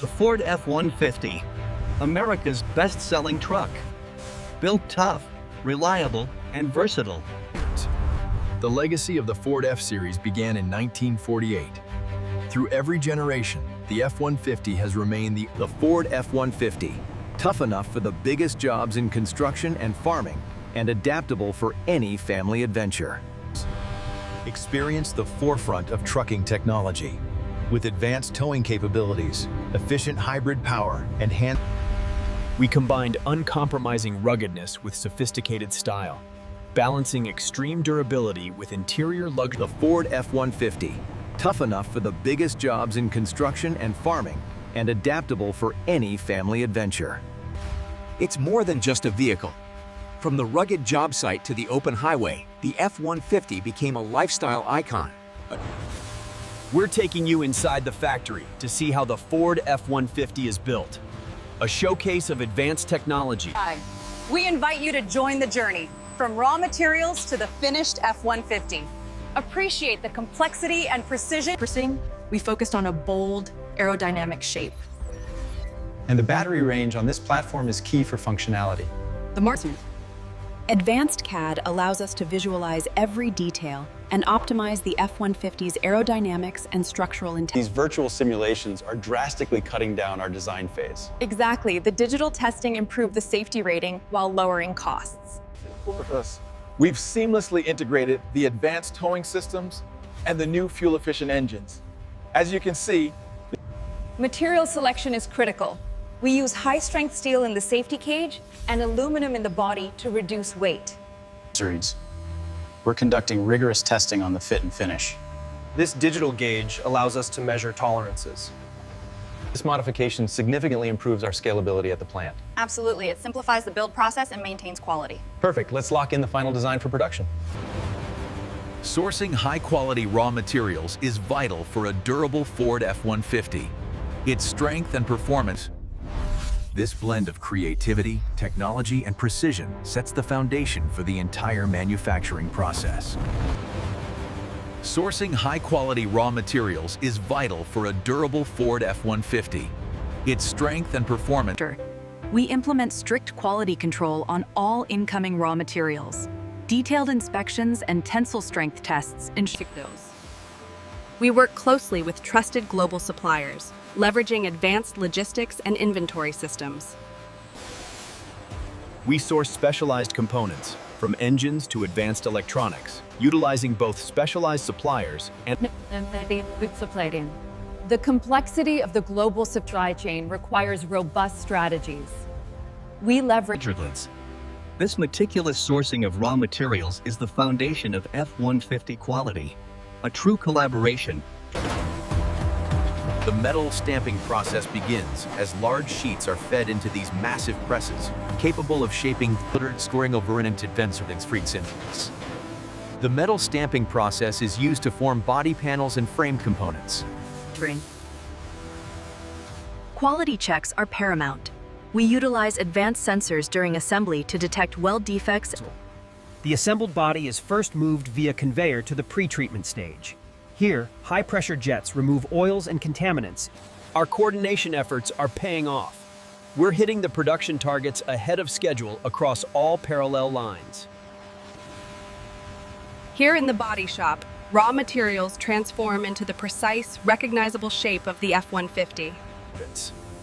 The Ford F-150, America's best-selling truck. Built tough, reliable, and versatile. The legacy of the Ford F-Series began in 1948. Through every generation, the F-150 has remained the Ford F-150, tough enough for the biggest jobs in construction and farming, and adaptable for any family adventure. Experience the forefront of trucking technology. With advanced towing capabilities, efficient hybrid power, and We combined uncompromising ruggedness with sophisticated style, balancing extreme durability with interior luxury. The Ford F-150, tough enough for the biggest jobs in construction and farming, and adaptable for any family adventure. It's more than just a vehicle. From the rugged job site to the open highway, the F-150 became a lifestyle icon. We're taking you inside the factory to see how the Ford F-150 is built. A showcase of advanced technology. Hi. We invite you to join the journey, from raw materials to the finished F-150. Appreciate the complexity and precision. We focused on a bold, aerodynamic shape. And the battery range on this platform is key for functionality. The Martin. Advanced CAD allows us to visualize every detail and optimize the F-150's aerodynamics and structural intelligence. These virtual simulations are drastically cutting down our design phase. Exactly. The digital testing improved the safety rating while lowering costs. We've seamlessly integrated the advanced towing systems and the new fuel-efficient engines. As you can see, Material selection is critical. We use high-strength steel in the safety cage and aluminum in the body to reduce weight. We're conducting rigorous testing on the fit and finish. This digital gauge allows us to measure tolerances. This modification significantly improves our scalability at the plant. Absolutely. It simplifies the build process and maintains quality. Perfect. Let's lock in the final design for production. Sourcing high-quality raw materials is vital for a durable Ford F-150. Its strength and performance. This blend of creativity, technology, and precision sets the foundation for the entire manufacturing process. Sourcing high-quality raw materials is vital for a durable Ford F-150. Its strength and performance. We implement strict quality control on all incoming raw materials. Detailed inspections and tensile strength tests ensure those. We work closely with trusted global suppliers, leveraging advanced logistics and inventory systems. We source specialized components, from engines to advanced electronics, utilizing both specialized suppliers and The complexity of the global supply chain requires robust strategies. We leverage. This meticulous sourcing of raw materials is the foundation of F-150 quality. A true collaboration. The metal stamping process begins as large sheets are fed into these massive presses, capable of shaping storing over an The metal stamping process is used to form body panels and frame components. Quality checks are paramount. We utilize advanced sensors during assembly to detect weld defects. The assembled body is first moved via conveyor to the pre-treatment stage. Here, high-pressure jets remove oils and contaminants. our coordination efforts are paying off. We're hitting the production targets ahead of schedule across all parallel lines. Here in the body shop, raw materials transform into the precise, recognizable shape of the F-150.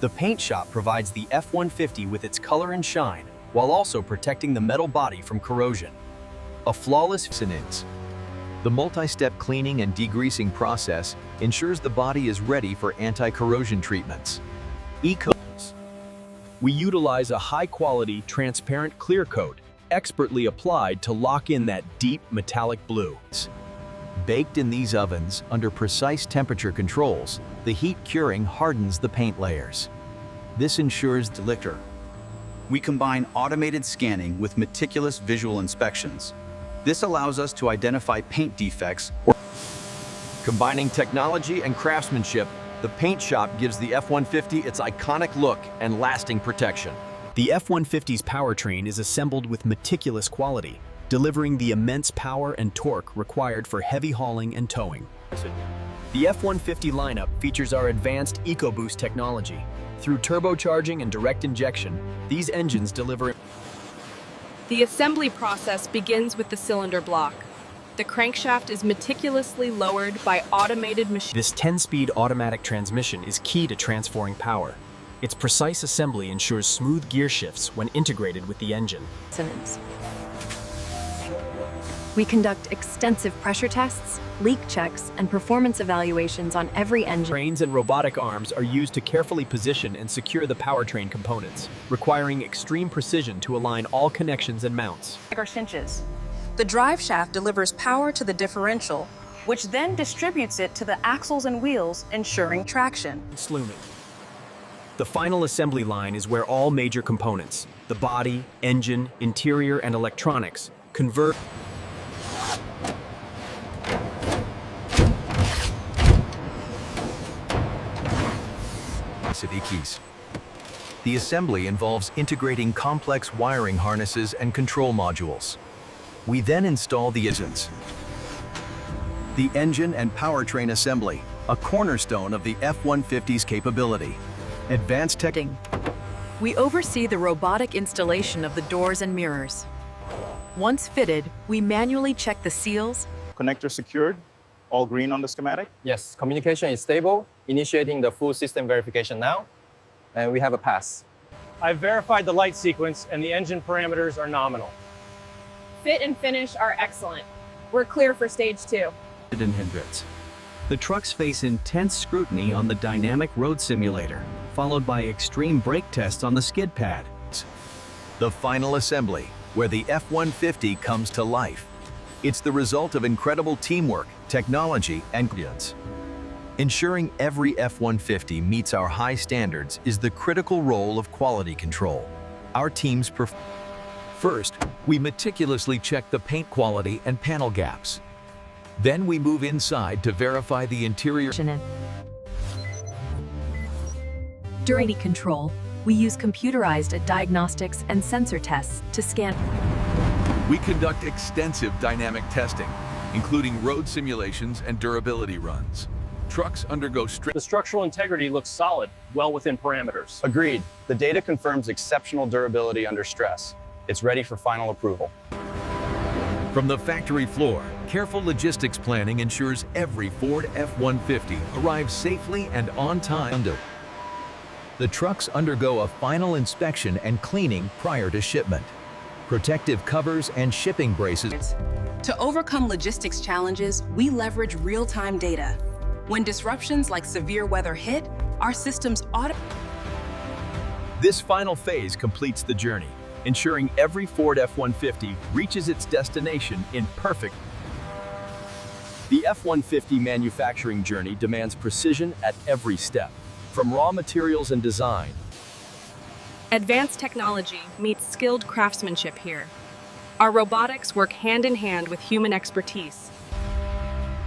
The paint shop provides the F-150 with its color and shine, while also protecting the metal body from corrosion. A flawless finish. The multi-step cleaning and degreasing process ensures the body is ready for anti-corrosion treatments. We utilize a high-quality, transparent clear coat, expertly applied to lock in that deep metallic blue. Baked in these ovens under precise temperature controls, the heat curing hardens the paint layers. This ensures liquor. We combine automated scanning with meticulous visual inspections. This allows us to identify paint defects. Combining technology and craftsmanship, the paint shop gives the F-150 its iconic look and lasting protection. The F-150's powertrain is assembled with meticulous quality, delivering the immense power and torque required for heavy hauling and towing. The F-150 lineup features our advanced EcoBoost technology. Through turbocharging and direct injection, these engines deliver. The assembly process begins with the cylinder block. The crankshaft is meticulously lowered by automated machines. This 10-speed automatic transmission is key to transferring power. Its precise assembly ensures smooth gear shifts when integrated with the engine. We conduct extensive pressure tests, leak checks, and performance evaluations on every engine. Cranes and robotic arms are used to carefully position and secure the powertrain components, requiring extreme precision to align all connections and mounts. Cinches. The drive shaft delivers power to the differential, which then distributes it to the axles and wheels, ensuring traction. Slooning. The final assembly line is where all major components, the body, engine, interior, and electronics, converge. Keys. The assembly involves integrating complex wiring harnesses and control modules. We then install the engines. The engine and powertrain assembly, a cornerstone of the F-150's capability. Advanced technology. We oversee the robotic installation of the doors and mirrors. Once fitted, we manually check the seals. Connector secured, all green on the schematic. Yes, communication is stable. Initiating the full system verification now, and we have a pass. I've verified the light sequence and the engine parameters are nominal. Fit and finish are excellent. We're clear for stage 2. The trucks face intense scrutiny on the dynamic road simulator, followed by extreme brake tests on the skid pad. The final assembly, where the F-150 comes to life. It's the result of incredible teamwork, technology, and confidence. Ensuring every F-150 meets our high standards is the critical role of quality control. Our teams First, we meticulously check the paint quality and panel gaps. Then we move inside to verify the interior. During control, we use computerized diagnostics and sensor tests to scan. We conduct extensive dynamic testing, including road simulations and durability runs. Trucks undergo The structural integrity looks solid, well within parameters. Agreed. The data confirms exceptional durability under stress. It's ready for final approval. From the factory floor, careful logistics planning ensures every Ford F-150 arrives safely and on time. The trucks undergo a final inspection and cleaning prior to shipment. Protective covers and shipping braces. To overcome logistics challenges, we leverage real-time data. When disruptions like severe weather hit, our systems This final phase completes the journey, ensuring every Ford F-150 reaches its destination in perfect. The F-150 manufacturing journey demands precision at every step, from raw materials and design. Advanced technology meets skilled craftsmanship here. Our robotics work hand in hand with human expertise.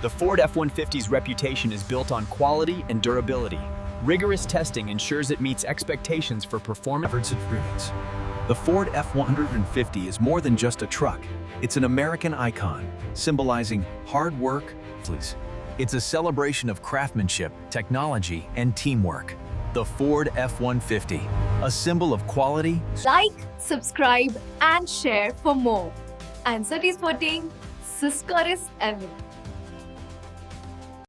The Ford F-150's reputation is built on quality and durability. Rigorous testing ensures it meets expectations for performance. The Ford F-150 is more than just a truck. It's an American icon, symbolizing hard work. It's a celebration of craftsmanship, technology, and teamwork. The Ford F-150, a symbol of quality. Like, subscribe, and share for more. Answer is voting. Siskoris Evan.